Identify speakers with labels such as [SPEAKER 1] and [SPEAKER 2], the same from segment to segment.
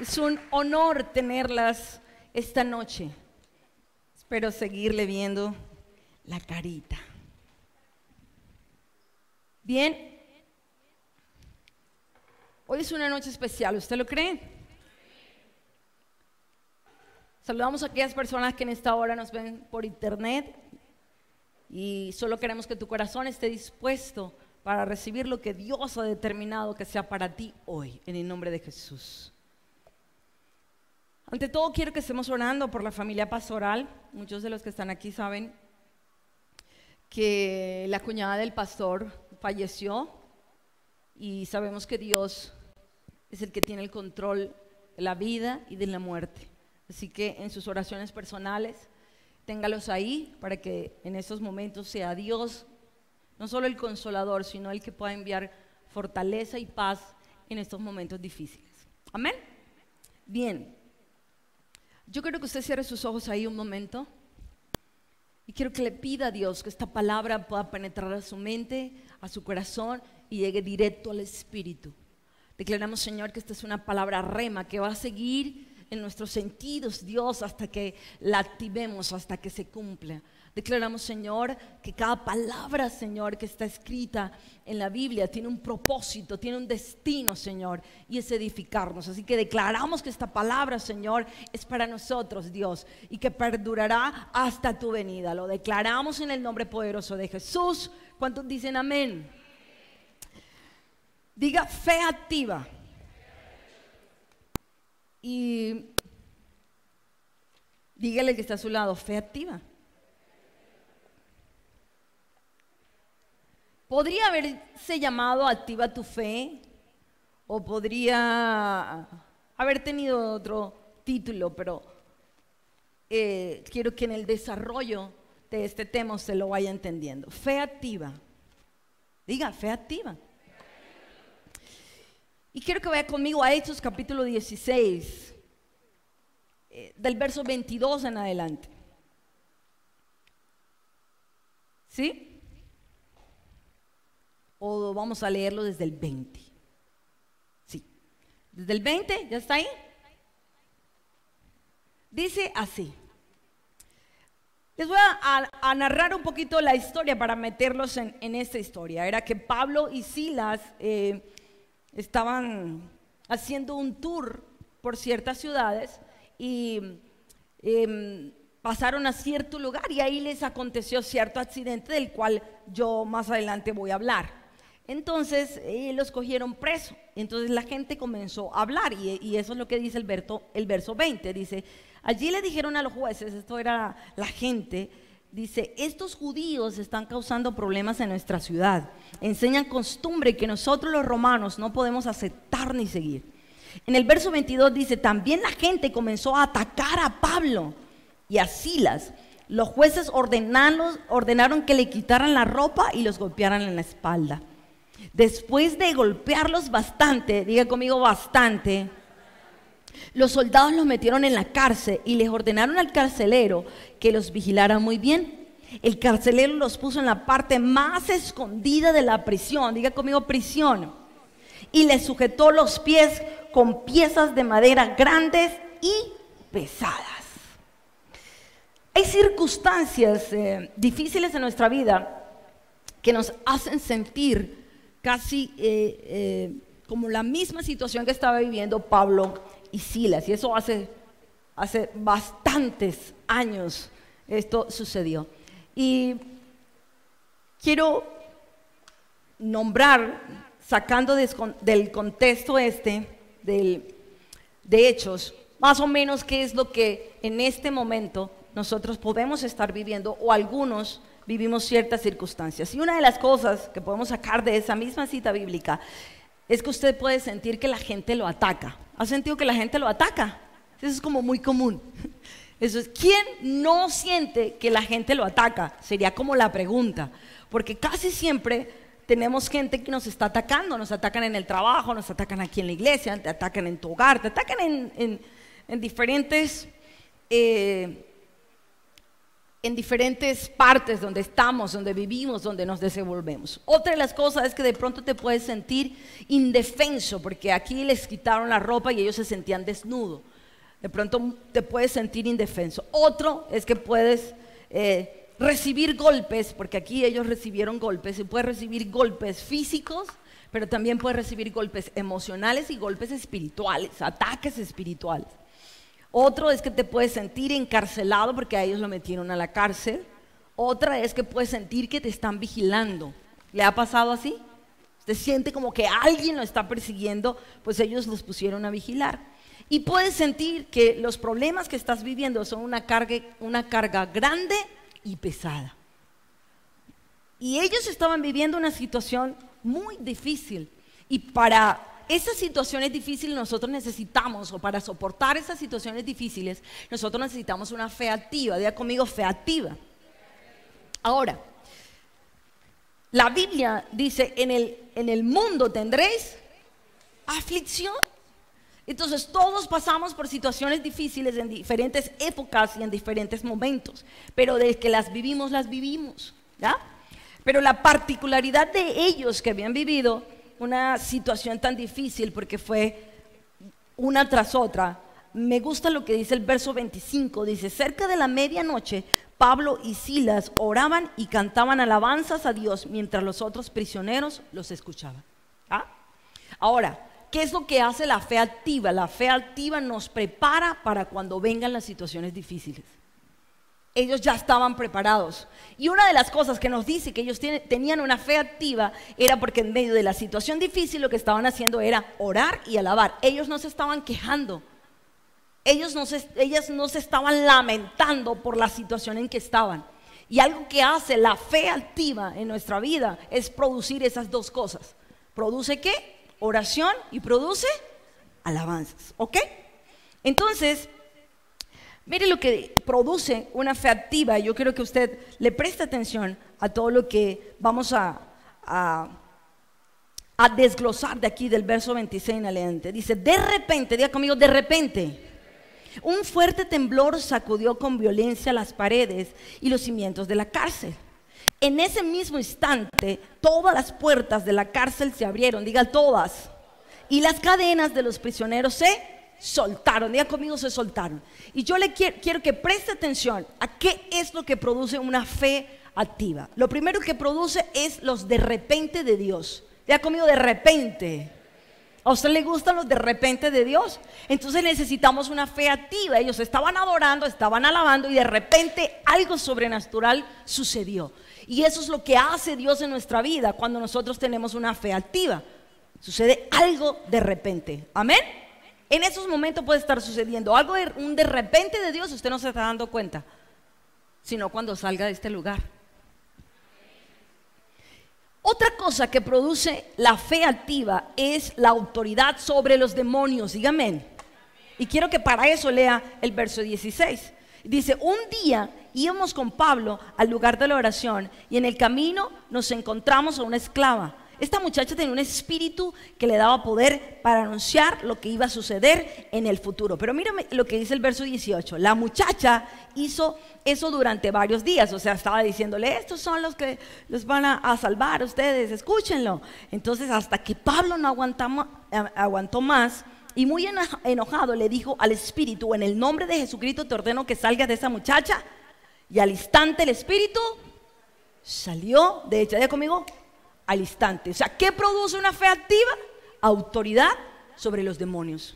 [SPEAKER 1] Es un honor tenerlas esta noche. Espero seguirle viendo la carita. Bien, hoy es una noche especial, ¿usted lo cree? Saludamos a aquellas personas que en esta hora nos ven por internet y solo queremos que tu corazón esté dispuesto para recibir lo que Dios ha determinado que sea para ti hoy, en el nombre de Jesús. Ante todo quiero que estemos orando por la familia pastoral. Muchos de los que están aquí saben que la cuñada del pastor falleció y sabemos que Dios es el que tiene el control de la vida y de la muerte. Así que en sus oraciones personales, téngalos ahí para que en estos momentos sea Dios, no solo el consolador, sino el que pueda enviar fortaleza y paz en estos momentos difíciles. Amén. Bien, yo quiero que usted cierre sus ojos ahí un momento y quiero que le pida a Dios que esta palabra pueda penetrar a su mente, a su corazón y llegue directo al espíritu. Declaramos, Señor, que esta es una palabra rema que va a seguir en nuestros sentidos, Dios, hasta que la activemos, hasta que se cumpla. Declaramos, Señor, que cada palabra, Señor, que está escrita en la Biblia tiene un propósito, tiene un destino, Señor, y es edificarnos. Así que declaramos que esta palabra, Señor, es para nosotros, Dios, y que perdurará hasta tu venida. Lo declaramos en el nombre poderoso de Jesús. ¿Cuántos dicen amén? Diga fe activa. Y dígale que está a su lado, fe activa. Podría haberse llamado Activa tu Fe, o podría haber tenido otro título, pero quiero que en el desarrollo de este tema se lo vaya entendiendo. Fe activa. Diga, fe activa. Y quiero que vaya conmigo a Hechos capítulo 16, del verso 22 en adelante. ¿Sí? O vamos a leerlo desde el 20. Sí. Desde el 20, ¿ya está ahí? Dice así. Les voy a narrar un poquito la historia para meterlos en esta historia. Era que Pablo y Silas estaban haciendo un tour por ciertas ciudades y pasaron a cierto lugar y ahí les aconteció cierto accidente del cual yo más adelante voy a hablar. Entonces los cogieron preso. Entonces la gente comenzó a hablar y eso es lo que dice el verso 20. Dice, allí le dijeron a los jueces, esto era la gente, dice, estos judíos están causando problemas en nuestra ciudad. Enseñan costumbre que nosotros los romanos no podemos aceptar ni seguir. En el verso 22 dice, también la gente comenzó a atacar a Pablo y a Silas. Los jueces ordenaron que le quitaran la ropa y los golpearan en la espalda. Después de golpearlos bastante, diga conmigo bastante, los soldados los metieron en la cárcel y les ordenaron al carcelero que los vigilara muy bien. El carcelero los puso en la parte más escondida de la prisión, diga conmigo prisión, y les sujetó los pies con piezas de madera grandes y pesadas. Hay circunstancias difíciles en nuestra vida que nos hacen sentir casi como la misma situación que estaba viviendo Pablo y Silas, y eso hace bastantes años esto sucedió. Y quiero nombrar, sacando del contexto de Hechos, más o menos qué es lo que en este momento nosotros podemos estar viviendo, o algunos vivimos ciertas circunstancias. Y una de las cosas que podemos sacar de esa misma cita bíblica es que usted puede sentir que la gente lo ataca. ¿Ha sentido que la gente lo ataca? Eso es como muy común. Eso es, ¿quién no siente que la gente lo ataca? Sería como la pregunta, porque casi siempre tenemos gente que nos está atacando. Nos atacan en el trabajo, nos atacan aquí en la iglesia, te atacan en tu hogar, te atacan en diferentes en diferentes partes donde estamos, donde vivimos, donde nos desenvolvemos. Otra de las cosas es que de pronto te puedes sentir indefenso, porque aquí les quitaron la ropa y ellos se sentían desnudos. De pronto te puedes sentir indefenso. Otro es que puedes recibir golpes, porque aquí ellos recibieron golpes, y puedes recibir golpes físicos, pero también puedes recibir golpes emocionales y golpes espirituales, ataques espirituales. Otro es que te puedes sentir encarcelado porque a ellos lo metieron a la cárcel. Otra es que puedes sentir que te están vigilando. ¿Le ha pasado así? Usted siente como que alguien lo está persiguiendo, pues ellos los pusieron a vigilar. Y puedes sentir que los problemas que estás viviendo son una carga grande y pesada. Y ellos estaban viviendo una situación muy difícil. Y para esas situaciones difíciles nosotros necesitamos, o para soportar esas situaciones difíciles, nosotros necesitamos una fe activa. Diga conmigo, fe activa. Ahora, la Biblia dice, en el mundo tendréis aflicción. Entonces todos pasamos por situaciones difíciles en diferentes épocas y en diferentes momentos, pero de que las vivimos, ¿ya? Pero la particularidad de ellos que habían vivido una situación tan difícil, porque fue una tras otra, me gusta lo que dice el verso 25, dice: cerca de la medianoche Pablo y Silas oraban y cantaban alabanzas a Dios mientras los otros prisioneros los escuchaban. ¿Ah? Ahora, ¿qué es lo que hace la fe activa? La fe activa nos prepara para cuando vengan las situaciones difíciles. Ellos ya estaban preparados. Y una de las cosas que nos dice que ellos tenían una fe activa era porque en medio de la situación difícil lo que estaban haciendo era orar y alabar. Ellos no se estaban quejando. Ellas no se estaban lamentando por la situación en que estaban. Y algo que hace la fe activa en nuestra vida es producir esas dos cosas. ¿Produce qué? Oración, y produce alabanzas. ¿Ok? Entonces, mire lo que produce una fe activa. Yo quiero que usted le preste atención a todo lo que vamos a desglosar de aquí del verso 26 en adelante. Dice: de repente, diga conmigo, de repente, un fuerte temblor sacudió con violencia las paredes y los cimientos de la cárcel. En ese mismo instante, todas las puertas de la cárcel se abrieron, diga todas, y las cadenas de los prisioneros se soltaron. Diga conmigo, se soltaron. Y yo le quiero que preste atención a qué es lo que produce una fe activa. Lo primero que produce es los de repente de Dios. Diga conmigo, de repente. ¿A usted le gustan los de repente de Dios? Entonces necesitamos una fe activa. Ellos estaban adorando, estaban alabando, y de repente algo sobrenatural sucedió. Y eso es lo que hace Dios en nuestra vida cuando nosotros tenemos una fe activa. Sucede algo de repente. Amén. En esos momentos puede estar sucediendo algo de repente de Dios. Usted no se está dando cuenta, sino cuando salga de este lugar. Otra cosa que produce la fe activa es la autoridad sobre los demonios. Dígame. Y quiero que para eso lea el verso 16. Dice: un día íbamos con Pablo al lugar de la oración y en el camino nos encontramos a una esclava. Esta muchacha tenía un espíritu que le daba poder para anunciar lo que iba a suceder en el futuro. Pero mírame lo que dice el verso 18. La muchacha hizo eso durante varios días. O sea, estaba diciéndole: estos son los que los van a salvar ustedes, escúchenlo. Entonces, hasta que Pablo no aguantó más, y muy enojado le dijo al espíritu: en el nombre de Jesucristo te ordeno que salgas de esa muchacha. Y al instante el espíritu salió de ella. Diga conmigo, al instante. O sea, ¿qué produce una fe activa? Autoridad sobre los demonios.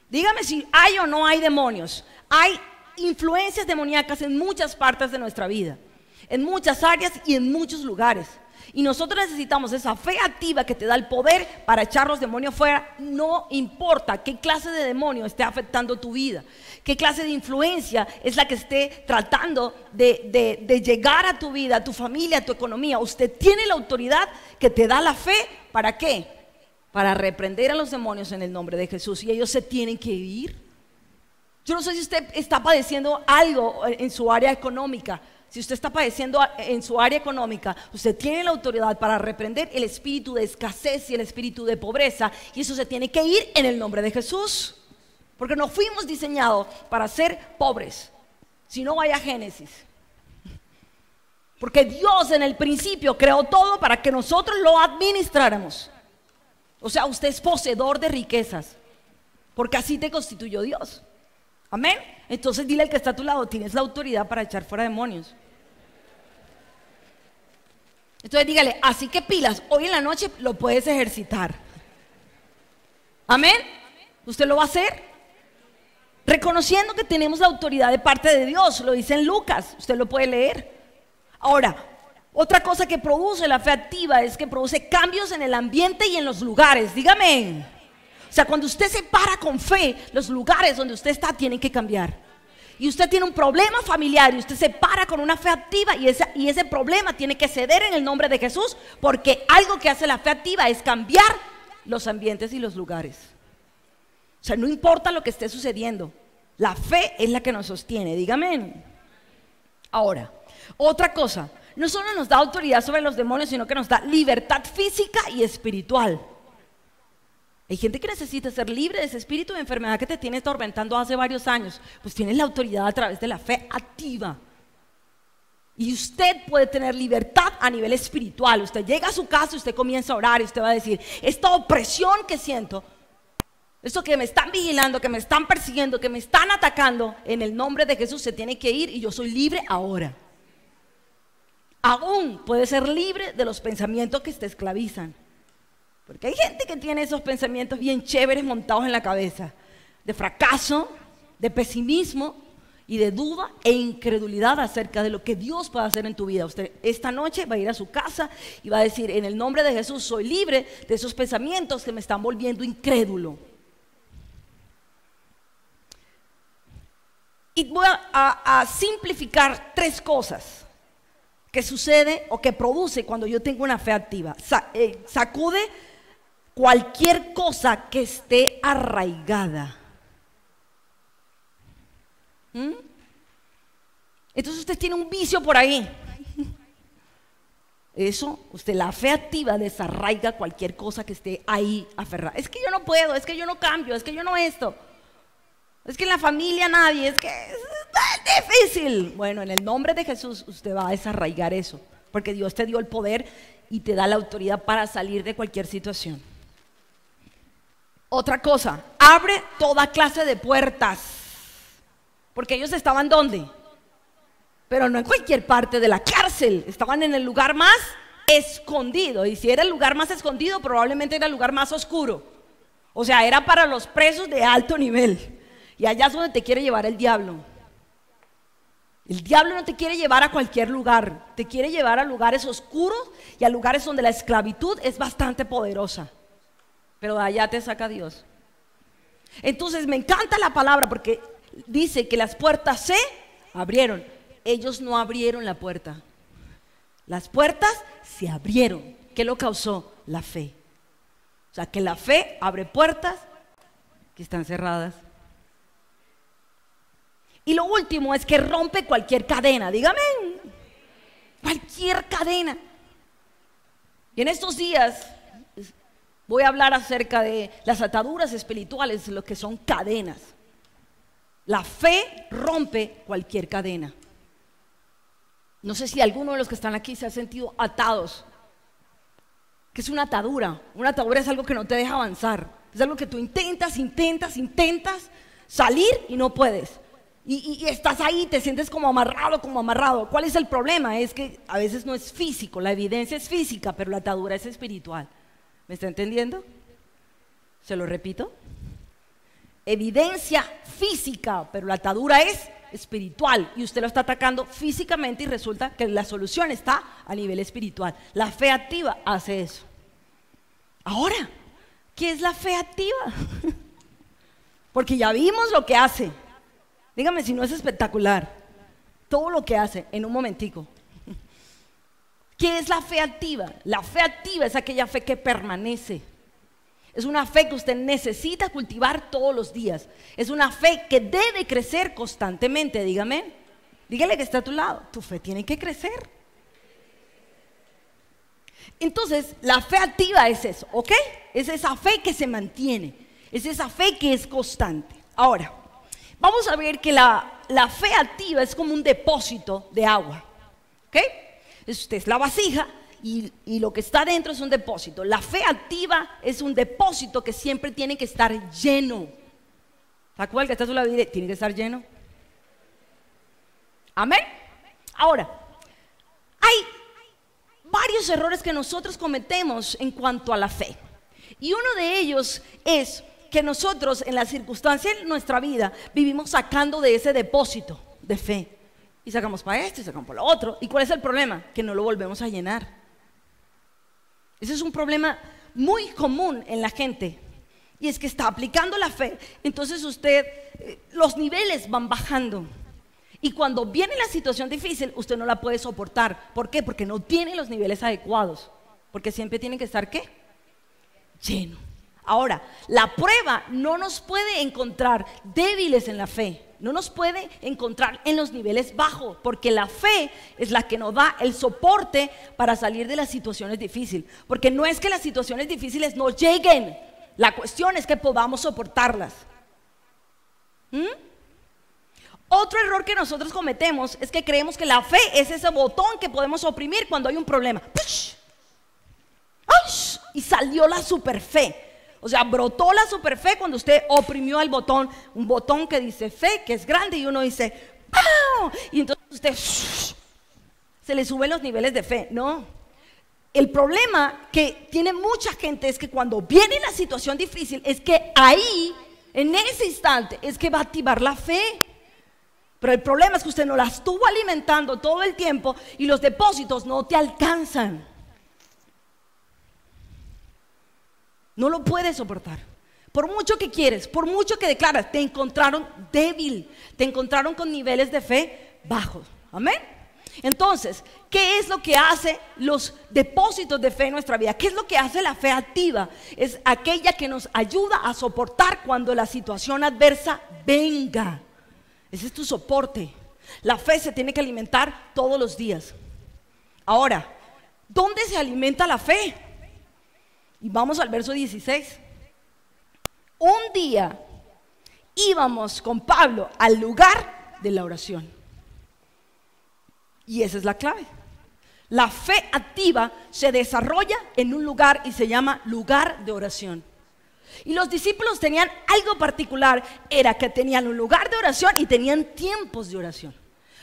[SPEAKER 1] Dígame si hay o no hay demonios. Hay influencias demoníacas en muchas partes de nuestra vida, en muchas áreas y en muchos lugares. Y nosotros necesitamos esa fe activa que te da el poder para echar los demonios fuera. No importa qué clase de demonio esté afectando tu vida, qué clase de influencia es la que esté tratando de llegar a tu vida, a tu familia, a tu economía. Usted tiene la autoridad que te da la fe. ¿Para qué? Para reprender a los demonios en el nombre de Jesús. Y ellos se tienen que ir. Yo no sé si usted está padeciendo algo en su área económica. Si usted está padeciendo en su área económica, usted tiene la autoridad para reprender el espíritu de escasez y el espíritu de pobreza, y eso se tiene que ir en el nombre de Jesús, porque no fuimos diseñados para ser pobres. Si no, vaya a Génesis. Porque Dios en el principio creó todo para que nosotros lo administráramos. O sea, usted es poseedor de riquezas, porque así te constituyó Dios. Amén. Entonces dile al que está a tu lado: tienes la autoridad para echar fuera demonios. Entonces dígale: así que pilas, hoy en la noche lo puedes ejercitar. Amén. ¿Usted lo va a hacer? Reconociendo que tenemos la autoridad de parte de Dios. Lo dice en Lucas, usted lo puede leer. Ahora, otra cosa que produce la fe activa es que produce cambios en el ambiente y en los lugares. Dígame. O sea, cuando usted se para con fe, los lugares donde usted está tienen que cambiar. Y usted tiene un problema familiar y usted se para con una fe activa y ese problema tiene que ceder en el nombre de Jesús, porque algo que hace la fe activa es cambiar los ambientes y los lugares. O sea, no importa lo que esté sucediendo, la fe es la que nos sostiene. Dígame. Ahora, otra cosa, no solo nos da autoridad sobre los demonios, sino que nos da libertad física y espiritual. Hay gente que necesita ser libre de ese espíritu de enfermedad que te tiene atormentando hace varios años. Pues tienes la autoridad a través de la fe activa. Y usted puede tener libertad a nivel espiritual. Usted llega a su casa y usted comienza a orar y usted va a decir: esta opresión que siento, esto que me están vigilando, que me están persiguiendo, que me están atacando, en el nombre de Jesús se tiene que ir y yo soy libre ahora. Aún puede ser libre de los pensamientos que te esclavizan. Porque hay gente que tiene esos pensamientos bien chéveres montados en la cabeza, de fracaso, de pesimismo y de duda e incredulidad acerca de lo que Dios puede hacer en tu vida. Usted esta noche va a ir a su casa y va a decir: en el nombre de Jesús soy libre de esos pensamientos que me están volviendo incrédulo. Y voy a simplificar 3 cosas que sucede o que produce cuando yo tengo una fe activa. Sacude cualquier cosa que esté arraigada. Entonces usted tiene un vicio por ahí. Eso, la fe activa desarraiga cualquier cosa que esté ahí aferrada. Es que yo no puedo, es que yo no cambio, es que yo no esto. Es que en la familia nadie, es que es difícil. Bueno, en el nombre de Jesús usted va a desarraigar eso, porque Dios te dio el poder y te da la autoridad para salir de cualquier situación. Otra cosa, abre toda clase de puertas, porque ellos estaban ¿dónde? Pero no en cualquier parte de la cárcel, estaban en el lugar más escondido, y si era el lugar más escondido, probablemente era el lugar más oscuro. O sea, era para los presos de alto nivel. Y allá es donde te quiere llevar el diablo. El diablo no te quiere llevar a cualquier lugar, te quiere llevar a lugares oscuros y a lugares donde la esclavitud es bastante poderosa. Pero de allá te saca Dios. Entonces me encanta la palabra porque dice que las puertas se abrieron. Ellos no abrieron la puerta. Las puertas se abrieron. ¿Qué lo causó? La fe. O sea, que la fe abre puertas que están cerradas. Y lo último es que rompe cualquier cadena. Dígame. Cualquier cadena. Y en estos días voy a hablar acerca de las ataduras espirituales, lo que son cadenas. La fe rompe cualquier cadena. No sé si alguno de los que están aquí se ha sentido atados. ¿Qué es una atadura? Una atadura es algo que no te deja avanzar. Es algo que tú intentas salir y no puedes. Y estás ahí, te sientes como amarrado. ¿Cuál es el problema? Es que a veces no es físico, la evidencia es física, pero la atadura es espiritual. ¿Me está entendiendo? ¿Se lo repito? Evidencia física, pero la atadura es espiritual y usted lo está atacando físicamente y resulta que la solución está a nivel espiritual. La fe activa hace eso. Ahora, ¿qué es la fe activa? Porque ya vimos lo que hace. Dígame si no es espectacular. Todo lo que hace en un momentico. ¿Qué es la fe activa? La fe activa es aquella fe que permanece. Es una fe que usted necesita cultivar todos los días. Es una fe que debe crecer constantemente. Dígame. Dígale que está a tu lado. Tu fe tiene que crecer. Entonces, la fe activa es eso, ¿ok? Es esa fe que se mantiene. Es esa fe que es constante. Ahora, vamos a ver que la fe activa es como un depósito de agua, ¿ok? Usted es la vasija y lo que está dentro es un depósito. La fe activa es un depósito que siempre tiene que estar lleno. ¿Se acuerdan que está su lado? Tiene que estar lleno. Amén. Ahora, hay varios errores que nosotros cometemos en cuanto a la fe. Y uno de ellos es que nosotros en las circunstancias de nuestra vida vivimos sacando de ese depósito de fe. Y sacamos para esto y sacamos para lo otro. ¿Y cuál es el problema? Que no lo volvemos a llenar. Ese es un problema muy común en la gente. Y es que está aplicando la fe. Entonces los niveles van bajando. Y cuando viene la situación difícil, usted no la puede soportar. ¿Por qué? Porque no tiene los niveles adecuados. Porque siempre tiene que estar, ¿qué? Lleno. Ahora, la prueba no nos puede encontrar débiles en la fe. No nos puede encontrar en los niveles bajos, porque la fe es la que nos da el soporte para salir de las situaciones difíciles. Porque no es que las situaciones difíciles no lleguen, la cuestión es que podamos soportarlas. Otro error que nosotros cometemos es que creemos que la fe es ese botón que podemos oprimir cuando hay un problema. ¡Push! ¡Ush! Y salió la super fe. O sea, brotó la super fe cuando usted oprimió el botón, un botón que dice fe, que es grande, y uno dice ¡pau! Y entonces usted se le suben los niveles de fe. No. El problema que tiene mucha gente es que cuando viene la situación difícil, es que ahí, en ese instante, es que va a activar la fe. Pero el problema es que usted no la estuvo alimentando todo el tiempo y los depósitos no te alcanzan. No lo puedes soportar. Por mucho que quieres, por mucho que declaras, te encontraron débil, te encontraron con niveles de fe bajos. Amén. Entonces, ¿qué es lo que hace los depósitos de fe en nuestra vida? ¿Qué es lo que hace la fe activa? Es aquella que nos ayuda a soportar cuando la situación adversa venga. Ese es tu soporte. La fe se tiene que alimentar todos los días. Ahora, ¿dónde se alimenta la fe? Y vamos al verso 16. Un día íbamos con Pablo al lugar de la oración. Y esa es la clave. La fe activa se desarrolla en un lugar y se llama lugar de oración. Y los discípulos tenían algo particular, era que tenían un lugar de oración y tenían tiempos de oración.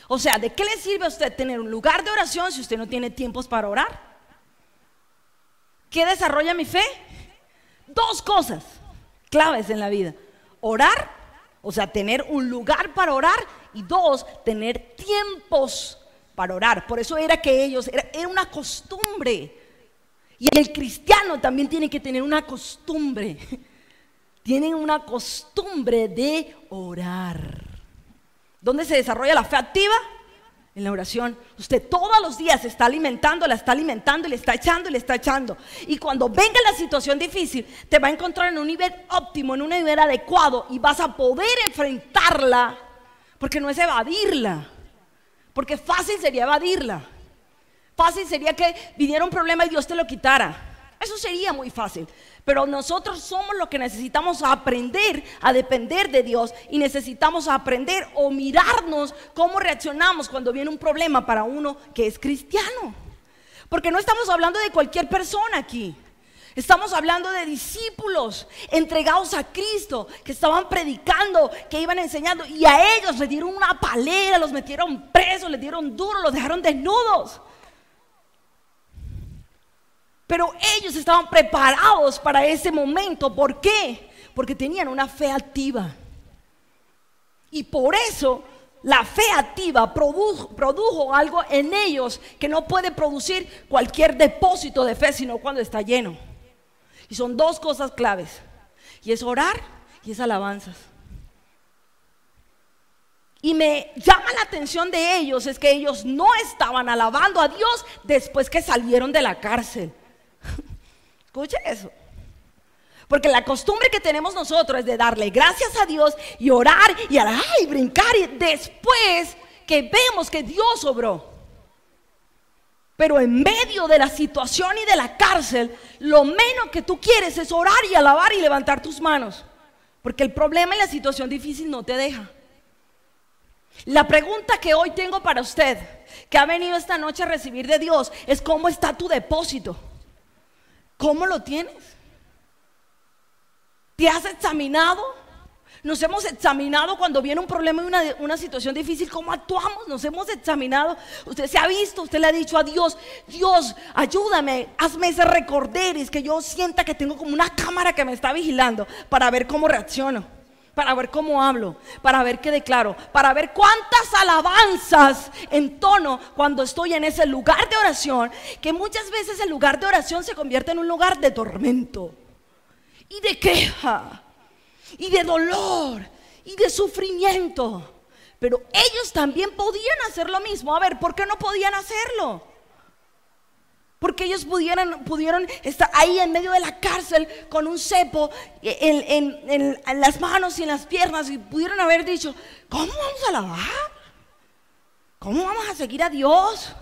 [SPEAKER 1] O sea, ¿de qué le sirve a usted tener un lugar de oración si usted no tiene tiempos para orar? ¿Qué desarrolla mi fe? Dos cosas claves en la vida: orar, o sea, tener un lugar para orar, y dos, tener tiempos para orar. Por eso era que ellos, era una costumbre. Y el cristiano también tiene que tener una costumbre. Tienen una costumbre de orar. ¿Dónde se desarrolla la fe activa? En la oración. Usted todos los días está alimentando, la está alimentando y le está echando y le está echando. Y cuando venga la situación difícil, te va a encontrar en un nivel óptimo, en un nivel adecuado, y vas a poder enfrentarla, porque no es evadirla. Porque fácil sería evadirla. Fácil sería que viniera un problema y Dios te lo quitara. Eso sería muy fácil. Pero nosotros somos los que necesitamos aprender a depender de Dios. Y necesitamos aprender o mirarnos cómo reaccionamos cuando viene un problema para uno que es cristiano. Porque no estamos hablando de cualquier persona aquí. Estamos hablando de discípulos entregados a Cristo, que estaban predicando, que iban enseñando, y a ellos les dieron una palera, los metieron presos, les dieron duro, los dejaron desnudos. Pero ellos estaban preparados para ese momento. ¿Por qué? Porque tenían una fe activa. Y por eso la fe activa produjo algo en ellos que no puede producir cualquier depósito de fe, sino cuando está lleno. Y son dos cosas claves, y es orar y es alabanzas. Y me llama la atención de ellos es que ellos no estaban alabando a Dios después que salieron de la cárcel. Escuche eso. Porque la costumbre que tenemos nosotros es de darle gracias a Dios y orar y brincar, y después que vemos que Dios obró. Pero en medio de la situación y de la cárcel, lo menos que tú quieres es orar y alabar y levantar tus manos. Porque el problema y la situación difícil no te deja. La pregunta que hoy tengo para usted, que ha venido esta noche a recibir de Dios, es: ¿cómo está tu depósito? ¿Cómo lo tienes? ¿Te has examinado? Nos hemos examinado cuando viene un problema y una situación difícil. ¿Cómo actuamos? Nos hemos examinado. Usted se ha visto, usted le ha dicho a Dios: Dios, ayúdame, hazme ese recorderis, que yo sienta que tengo como una cámara que me está vigilando, para ver cómo reacciono, para ver cómo hablo, para ver qué declaro, para ver cuántas alabanzas entono cuando estoy en ese lugar de oración, que muchas veces el lugar de oración se convierte en un lugar de tormento y de queja y de dolor y de sufrimiento. Pero ellos también podían hacer lo mismo. A ver, ¿por qué no podían hacerlo? Porque ellos pudieron estar ahí en medio de la cárcel con un cepo en las manos y en las piernas, y pudieron haber dicho: ¿cómo vamos a alabar? ¿Cómo vamos a seguir a Dios?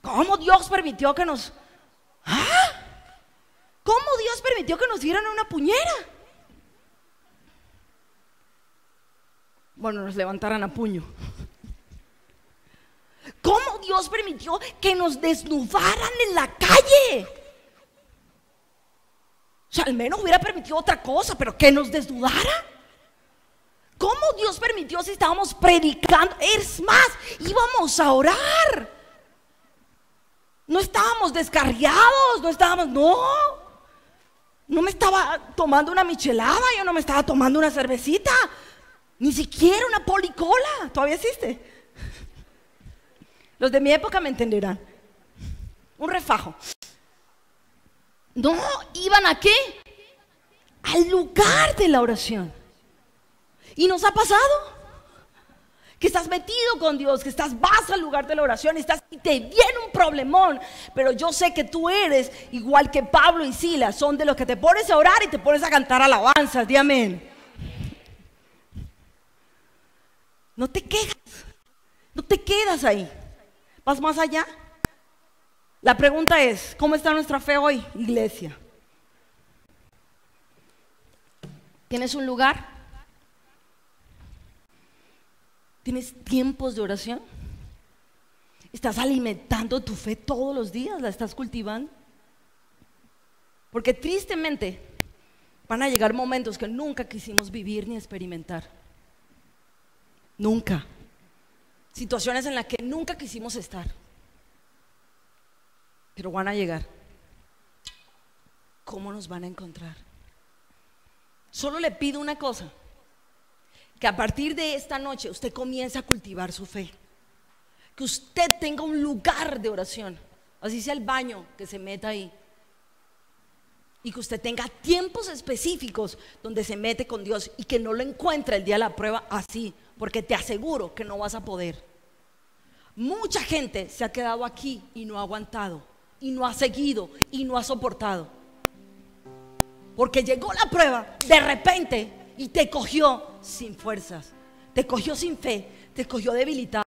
[SPEAKER 1] ¿Cómo Dios permitió que nos... ¿Cómo Dios permitió que nos dieran una puñera? Bueno, nos levantaran a puño. ¿Cómo Dios permitió que nos desnudaran en la calle? O sea, al menos hubiera permitido otra cosa, pero que nos desnudara. ¿Cómo Dios permitió si estábamos predicando? Es más, íbamos a orar. No estábamos descarriados, no me estaba tomando una michelada, yo no me estaba tomando una cervecita, ni siquiera una policola. ¿Todavía existe? Los de mi época me entenderán. Un refajo. No, iban ¿a qué? Al lugar de la oración. ¿Y nos ha pasado? Que estás metido con Dios, que vas al lugar de la oración y te viene un problemón. Pero yo sé que tú eres igual que Pablo y Silas, son de los que te pones a orar y te pones a cantar alabanzas. Di amén. No te quedas ahí. ¿Vas más allá? La pregunta es: ¿cómo está nuestra fe hoy, iglesia? ¿Tienes un lugar? ¿Tienes tiempos de oración? ¿Estás alimentando tu fe todos los días? ¿La estás cultivando? Porque tristemente van a llegar momentos que nunca quisimos vivir ni experimentar. Nunca. Situaciones en las que nunca quisimos estar, pero van a llegar. ¿Cómo nos van a encontrar? Solo le pido una cosa: que a partir de esta noche usted comience a cultivar su fe, que usted tenga un lugar de oración, así sea el baño, que se meta ahí, y que usted tenga tiempos específicos donde se mete con Dios, y que no lo encuentre el día de la prueba así, porque te aseguro que no vas a poder. Mucha gente se ha quedado aquí y no ha aguantado, y no ha seguido, y no ha soportado, porque llegó la prueba de repente y te cogió sin fuerzas, te cogió sin fe, te cogió debilitado.